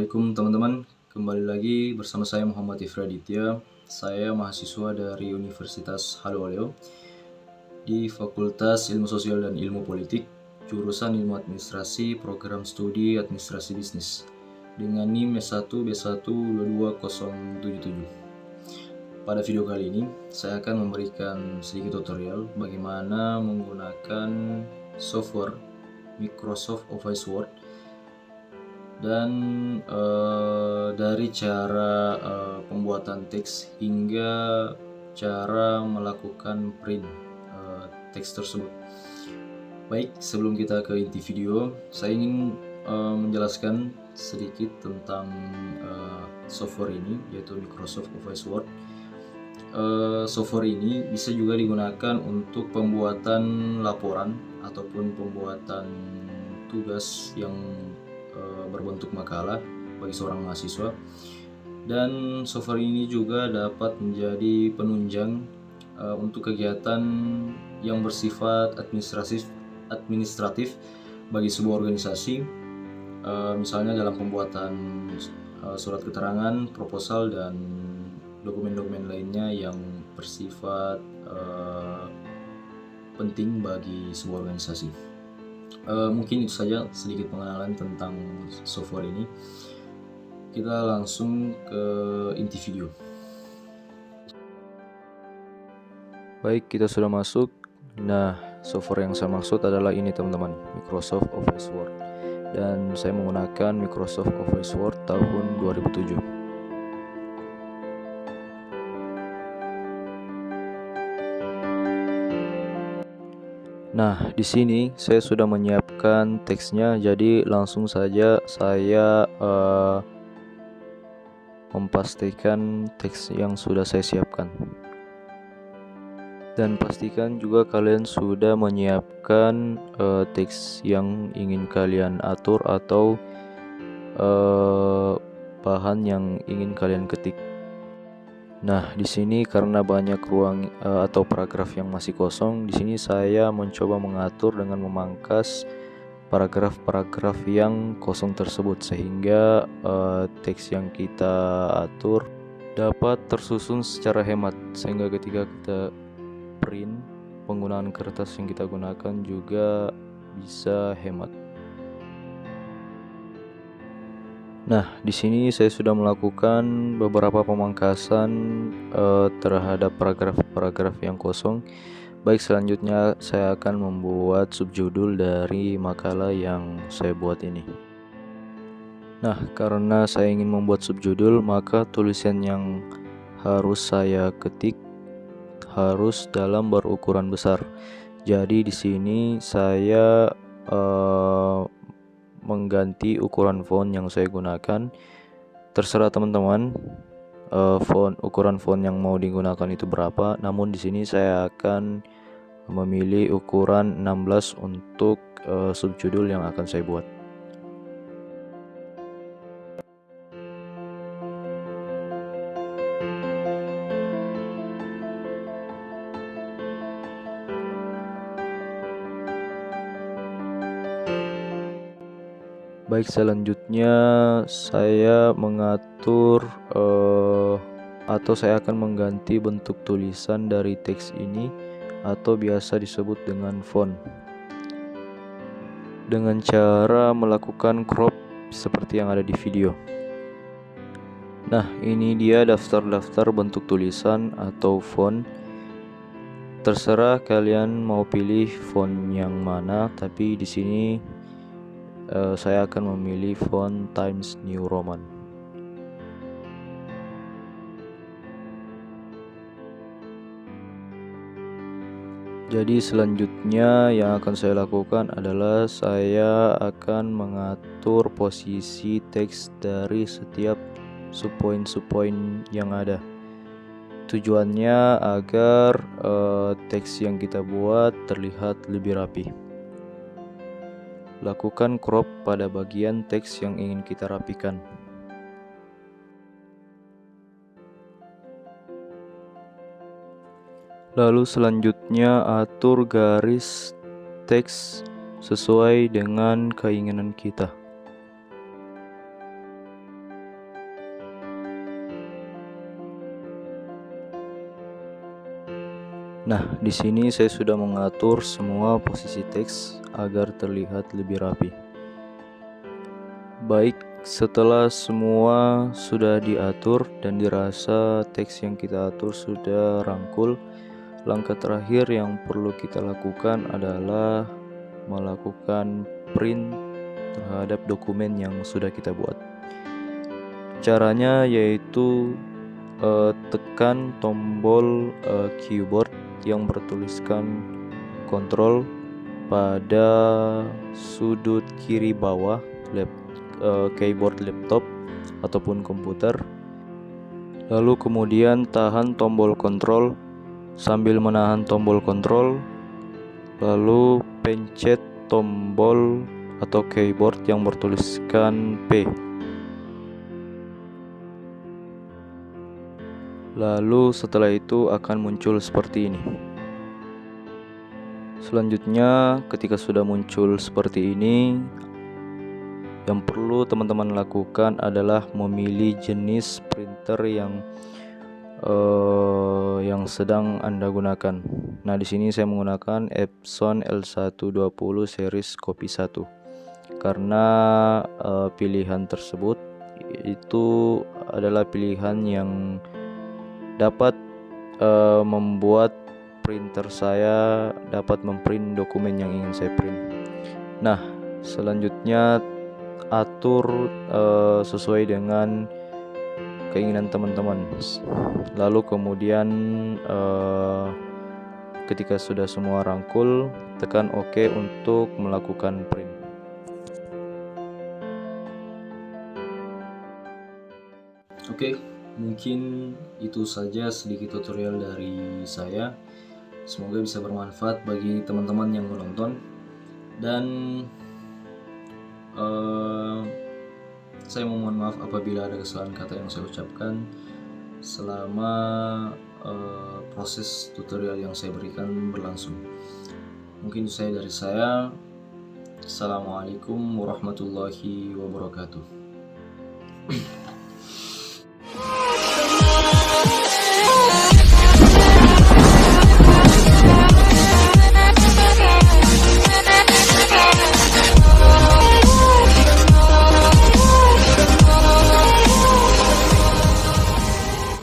Assalamualaikum teman-teman, kembali lagi bersama saya Muhammad Ifraditya. Saya mahasiswa dari Universitas Halluoleo di Fakultas Ilmu Sosial dan Ilmu Politik, jurusan Ilmu Administrasi, Program Studi Administrasi Bisnis, dengan NIM S1 B1 22077. Pada video kali ini, saya akan memberikan sedikit tutorial bagaimana menggunakan software Microsoft Office Word dan dari cara pembuatan teks hingga cara melakukan print teks tersebut. Baik, sebelum kita ke inti video, saya ingin menjelaskan sedikit tentang software ini, yaitu Microsoft Office Word. Software ini bisa juga digunakan untuk pembuatan laporan ataupun pembuatan tugas yang berbentuk makalah bagi seorang mahasiswa, dan software ini juga dapat menjadi penunjang untuk kegiatan yang bersifat administratif bagi sebuah organisasi, misalnya dalam pembuatan surat keterangan, proposal, dan dokumen-dokumen lainnya yang bersifat penting bagi sebuah organisasi. Mungkin itu saja sedikit pengenalan tentang software ini. Kita langsung ke inti video. Baik, kita sudah masuk. Nah, software yang saya maksud adalah ini teman-teman, Microsoft Office Word. Dan saya menggunakan Microsoft Office Word tahun 2007. Nah, di sini saya sudah menyiapkan teksnya, jadi langsung saja saya mempastikan teks yang sudah saya siapkan. Dan pastikan juga kalian sudah menyiapkan teks yang ingin kalian atur atau bahan yang ingin kalian ketik. Nah, di sini karena banyak ruang atau paragraf yang masih kosong, di sini saya mencoba mengatur dengan memangkas paragraf-paragraf yang kosong tersebut sehingga teks yang kita atur dapat tersusun secara hemat, sehingga ketika kita print, penggunaan kertas yang kita gunakan juga bisa hemat. Nah, di sini saya sudah melakukan beberapa pemangkasan terhadap paragraf-paragraf yang kosong. Baik, selanjutnya saya akan membuat subjudul dari makalah yang saya buat ini. Nah, karena saya ingin membuat subjudul, maka tulisan yang harus saya ketik harus dalam berukuran besar. Jadi di sini saya mengganti ukuran font yang saya gunakan. Terserah teman-teman ukuran font yang mau digunakan itu berapa. Namun di sini saya akan memilih ukuran 16 untuk subjudul yang akan saya buat. Baik, selanjutnya saya mengatur atau saya akan mengganti bentuk tulisan dari teks ini atau biasa disebut dengan font dengan cara melakukan crop seperti yang ada di video. Nah, ini dia daftar-daftar bentuk tulisan atau font. Terserah kalian mau pilih font yang mana, tapi di sini saya akan memilih font Times New Roman. Jadi selanjutnya yang akan saya lakukan adalah saya akan mengatur posisi teks dari setiap subpoin-subpoin yang ada. Tujuannya agar teks yang kita buat terlihat lebih rapi. Lakukan crop pada bagian teks yang ingin kita rapikan. Lalu selanjutnya atur garis teks sesuai dengan keinginan kita. Nah, di sini saya sudah mengatur semua posisi teks agar terlihat lebih rapi. Baik, setelah semua sudah diatur dan dirasa teks yang kita atur sudah rangkul, langkah terakhir yang perlu kita lakukan adalah melakukan print terhadap dokumen yang sudah kita buat. Caranya yaitu tekan tombol keyboard yang bertuliskan kontrol pada sudut kiri bawah keyboard laptop ataupun komputer. Lalu kemudian tahan tombol kontrol sambil menahan tombol kontrol, lalu pencet tombol atau keyboard yang bertuliskan P. Lalu setelah itu akan muncul seperti ini. Selanjutnya, ketika sudah muncul seperti ini, yang perlu teman-teman lakukan adalah memilih jenis printer yang sedang Anda gunakan. Nah, di sini saya menggunakan Epson L120 series Copy 1. Karena pilihan tersebut itu adalah pilihan yang dapat membuat printer saya dapat memprint dokumen yang ingin saya print. Nah, selanjutnya atur sesuai dengan keinginan teman-teman. Lalu kemudian ketika sudah semua rangkul, tekan OK untuk melakukan print. Oke, mungkin itu saja sedikit tutorial dari saya. Semoga bisa bermanfaat bagi teman-teman yang menonton. Dan saya mohon maaf apabila ada kesalahan kata yang saya ucapkan selama proses tutorial yang saya berikan berlangsung. Mungkin itu saja dari saya. Assalamualaikum warahmatullahi wabarakatuh.